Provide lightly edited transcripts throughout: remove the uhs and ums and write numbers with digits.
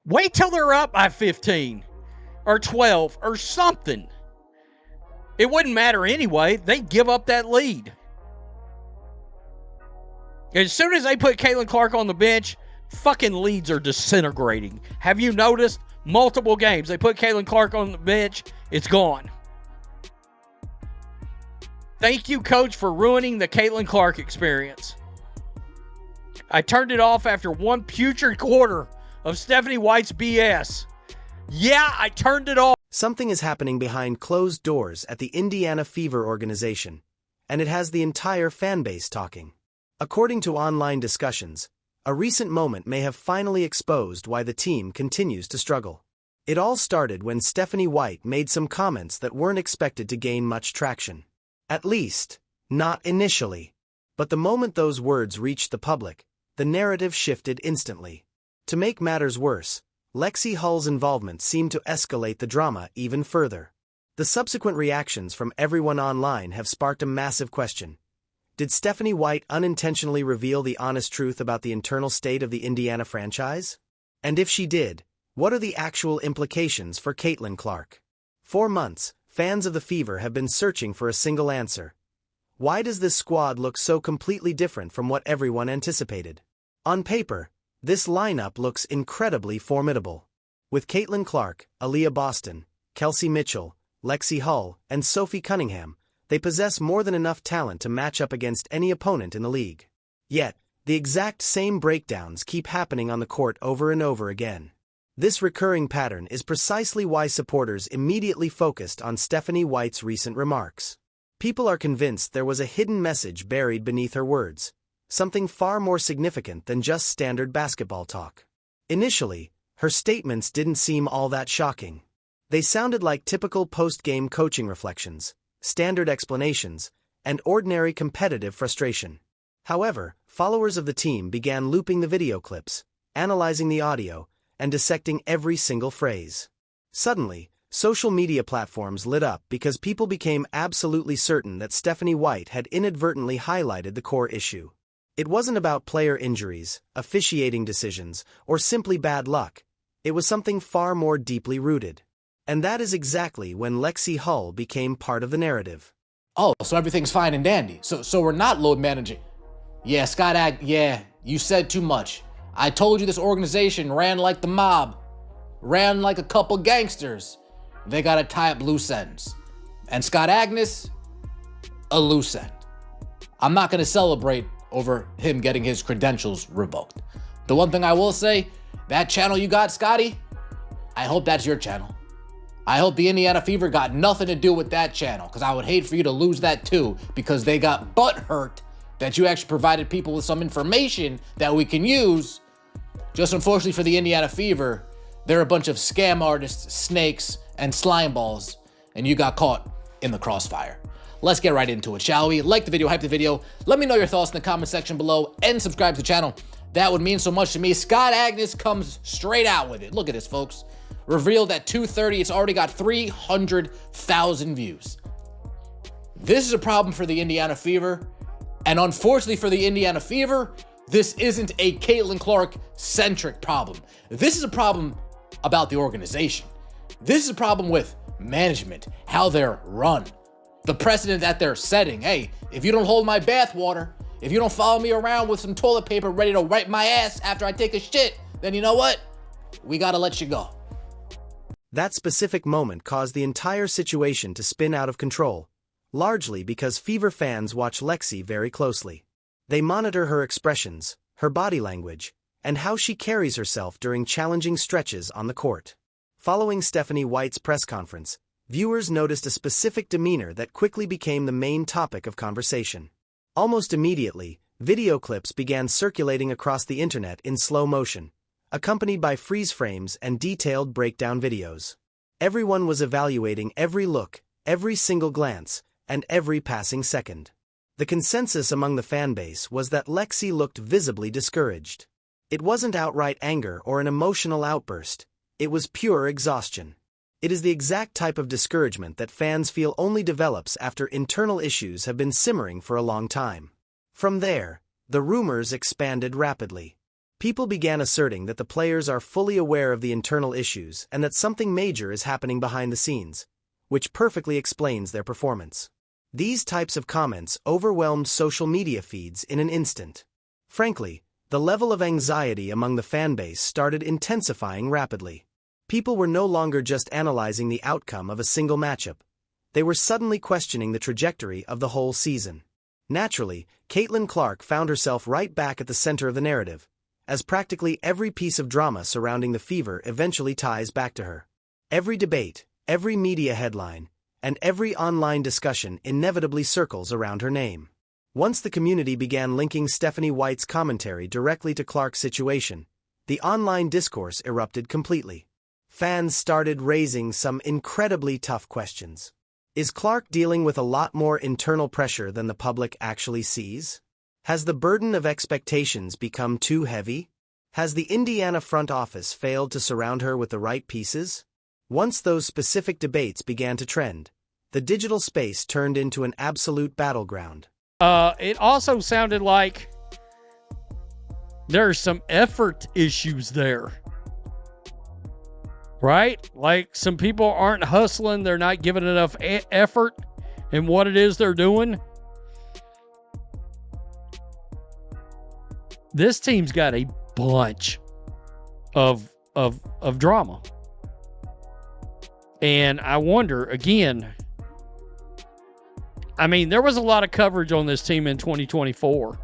Wait till they're up by 15 or 12 or something. It wouldn't matter anyway. They'd give up that lead. As soon as they put Caitlin Clark on the bench, fucking leads are disintegrating. Have you noticed? Multiple games. They put Caitlin Clark on the bench, it's gone. Thank you, coach, for ruining the Caitlin Clark experience. I turned it off after one putrid quarter of Stephanie White's BS. Yeah, I turned it off. Something is happening behind closed doors at the Indiana Fever organization, and it has the entire fan base talking. According to online discussions, a recent moment may have finally exposed why the team continues to struggle. It all started when Stephanie White made some comments that weren't expected to gain much traction. At least, not initially. But the moment those words reached the public, the narrative shifted instantly. To make matters worse, Lexie Hull's involvement seemed to escalate the drama even further. The subsequent reactions from everyone online have sparked a massive question. Did Stephanie White unintentionally reveal the honest truth about the internal state of the Indiana franchise? And if she did, what are the actual implications for Caitlin Clark? For months, fans of the Fever have been searching for a single answer. Why does this squad look so completely different from what everyone anticipated? On paper, this lineup looks incredibly formidable. With Caitlin Clark, Aaliyah Boston, Kelsey Mitchell, Lexie Hull, and Sophie Cunningham, they possess more than enough talent to match up against any opponent in the league. Yet, the exact same breakdowns keep happening on the court over and over again. This recurring pattern is precisely why supporters immediately focused on Stephanie White's recent remarks. People are convinced there was a hidden message buried beneath her words, something far more significant than just standard basketball talk. Initially, her statements didn't seem all that shocking. They sounded like typical post-game coaching reflections, standard explanations, and ordinary competitive frustration. However, followers of the team began looping the video clips, analyzing the audio, and dissecting every single phrase. Suddenly, social media platforms lit up because people became absolutely certain that Stephanie White had inadvertently highlighted the core issue. It wasn't about player injuries, officiating decisions, or simply bad luck. It was something far more deeply rooted. And that is exactly when Lexie Hull became part of the narrative. Oh, so everything's fine and dandy. So we're not load managing. Yeah, Scott Agnes, yeah, you said too much. I told you this organization ran like the mob. Ran like a couple gangsters. They gotta tie up loose ends. And Scott Agnes, a loose end. I'm not gonna celebrate over him getting his credentials revoked. The one thing I will say, that channel you got, Scotty, I hope that's your channel. I hope the Indiana Fever got nothing to do with that channel, because I would hate for you to lose that too, because they got butt hurt that you actually provided people with some information that we can use. Just unfortunately for the Indiana Fever, they're a bunch of scam artists, snakes, and slime balls, and you got caught in the crossfire. Let's get right into it, shall we? Like the video, hype the video. Let me know your thoughts in the comment section below, and subscribe to the channel. That would mean so much to me. Scott Agnes comes straight out with it. Look at this, folks. Revealed at 2:30, it's already got 300,000 views. This is a problem for the Indiana Fever, and unfortunately for the Indiana Fever, this isn't a Caitlin Clark-centric problem. This is a problem about the organization. This is a problem with management, how they're run, the precedent that they're setting. Hey, if you don't hold my bath water, if you don't follow me around with some toilet paper ready to wipe my ass after I take a shit, then you know what? We gotta let you go. That specific moment caused the entire situation to spin out of control, largely because Fever fans watch Lexie very closely. They monitor her expressions, her body language, and how she carries herself during challenging stretches on the court. Following Stephanie White's press conference, viewers noticed a specific demeanor that quickly became the main topic of conversation. Almost immediately, video clips began circulating across the internet in slow motion, accompanied by freeze frames and detailed breakdown videos. Everyone was evaluating every look, every single glance, and every passing second. The consensus among the fanbase was that Lexie looked visibly discouraged. It wasn't outright anger or an emotional outburst, it was pure exhaustion. It is the exact type of discouragement that fans feel only develops after internal issues have been simmering for a long time. From there, the rumors expanded rapidly. People began asserting that the players are fully aware of the internal issues and that something major is happening behind the scenes, which perfectly explains their performance. These types of comments overwhelmed social media feeds in an instant. Frankly, the level of anxiety among the fanbase started intensifying rapidly. People were no longer just analyzing the outcome of a single matchup. They were suddenly questioning the trajectory of the whole season. Naturally, Caitlin Clark found herself right back at the center of the narrative, as practically every piece of drama surrounding the Fever eventually ties back to her. Every debate, every media headline, and every online discussion inevitably circles around her name. Once the community began linking Stephanie White's commentary directly to Clark's situation, the online discourse erupted completely. Fans started raising some incredibly tough questions. Is Clark dealing with a lot more internal pressure than the public actually sees? Has the burden of expectations become too heavy? Has the Indiana front office failed to surround her with the right pieces? Once those specific debates began to trend, the digital space turned into an absolute battleground. It also sounded like there's some effort issues there. Right? Like some people aren't hustling, they're not giving enough effort in what it is they're doing. This team's got a bunch of drama. And I wonder, again, I mean, there was a lot of coverage on this team in 2024.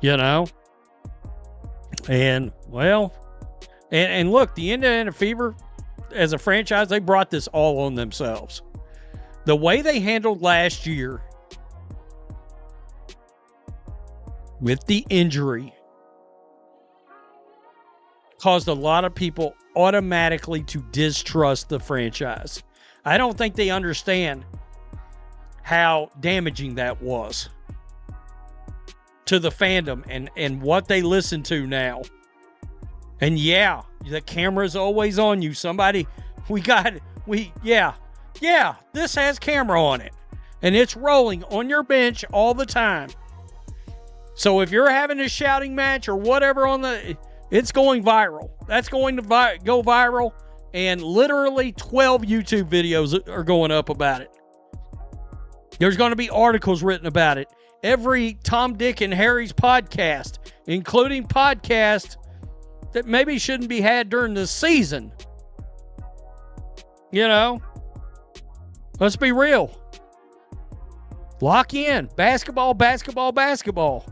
You know? And, well, and look, the Indiana Fever, as a franchise, they brought this all on themselves. The way they handled last year with the injury caused a lot of people automatically to distrust the franchise. I don't think they understand how damaging that was to the fandom and what they listen to now. And yeah, the camera's always on you. Somebody, this has camera on it. And it's rolling on your bench all the time. So if you're having a shouting match or whatever it's going viral. That's going to go viral. And literally 12 YouTube videos are going up about it. There's going to be articles written about it. Every Tom, Dick, and Harry's podcast, including podcasts that maybe shouldn't be had during the season. You know? Let's be real. Lock in. Basketball, basketball, basketball.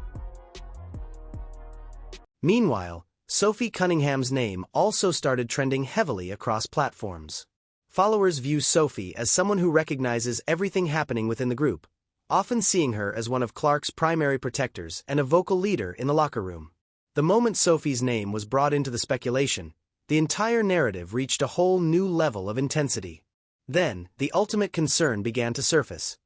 Meanwhile, Sophie Cunningham's name also started trending heavily across platforms. Followers view Sophie as someone who recognizes everything happening within the group, often seeing her as one of Clark's primary protectors and a vocal leader in the locker room. The moment Sophie's name was brought into the speculation, the entire narrative reached a whole new level of intensity. Then, the ultimate concern began to surface.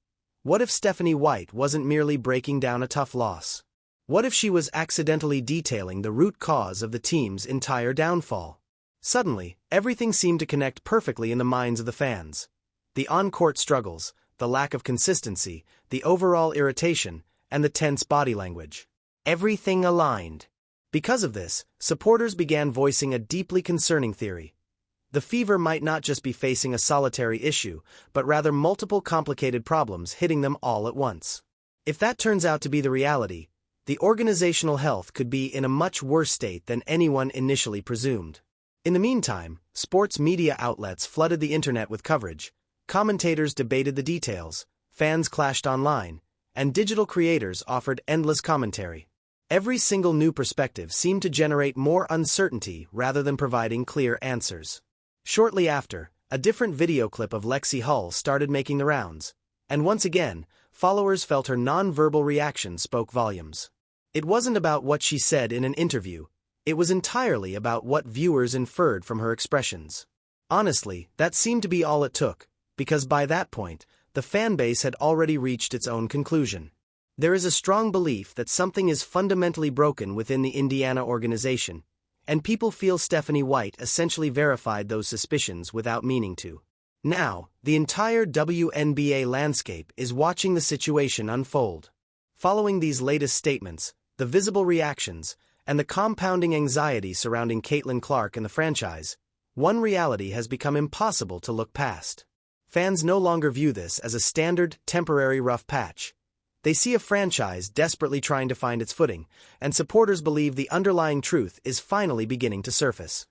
What if Stephanie White wasn't merely breaking down a tough loss? What if she was accidentally detailing the root cause of the team's entire downfall? Suddenly, everything seemed to connect perfectly in the minds of the fans. The on-court struggles, the lack of consistency, the overall irritation, and the tense body language. Everything aligned. Because of this, supporters began voicing a deeply concerning theory. The Fever might not just be facing a solitary issue, but rather multiple complicated problems hitting them all at once. If that turns out to be the reality, the organizational health could be in a much worse state than anyone initially presumed. In the meantime, sports media outlets flooded the internet with coverage, commentators debated the details, fans clashed online, and digital creators offered endless commentary. Every single new perspective seemed to generate more uncertainty rather than providing clear answers. Shortly after, a different video clip of Lexie Hull started making the rounds, and once again, followers felt her non-verbal reaction spoke volumes. It wasn't about what she said in an interview, it was entirely about what viewers inferred from her expressions. Honestly, that seemed to be all it took, because by that point, the fanbase had already reached its own conclusion. There is a strong belief that something is fundamentally broken within the Indiana organization, and people feel Stephanie White essentially verified those suspicions without meaning to. Now, the entire WNBA landscape is watching the situation unfold. Following these latest statements, the visible reactions, and the compounding anxiety surrounding Caitlin Clark and the franchise, one reality has become impossible to look past. Fans no longer view this as a standard, temporary rough patch. They see a franchise desperately trying to find its footing, and supporters believe the underlying truth is finally beginning to surface.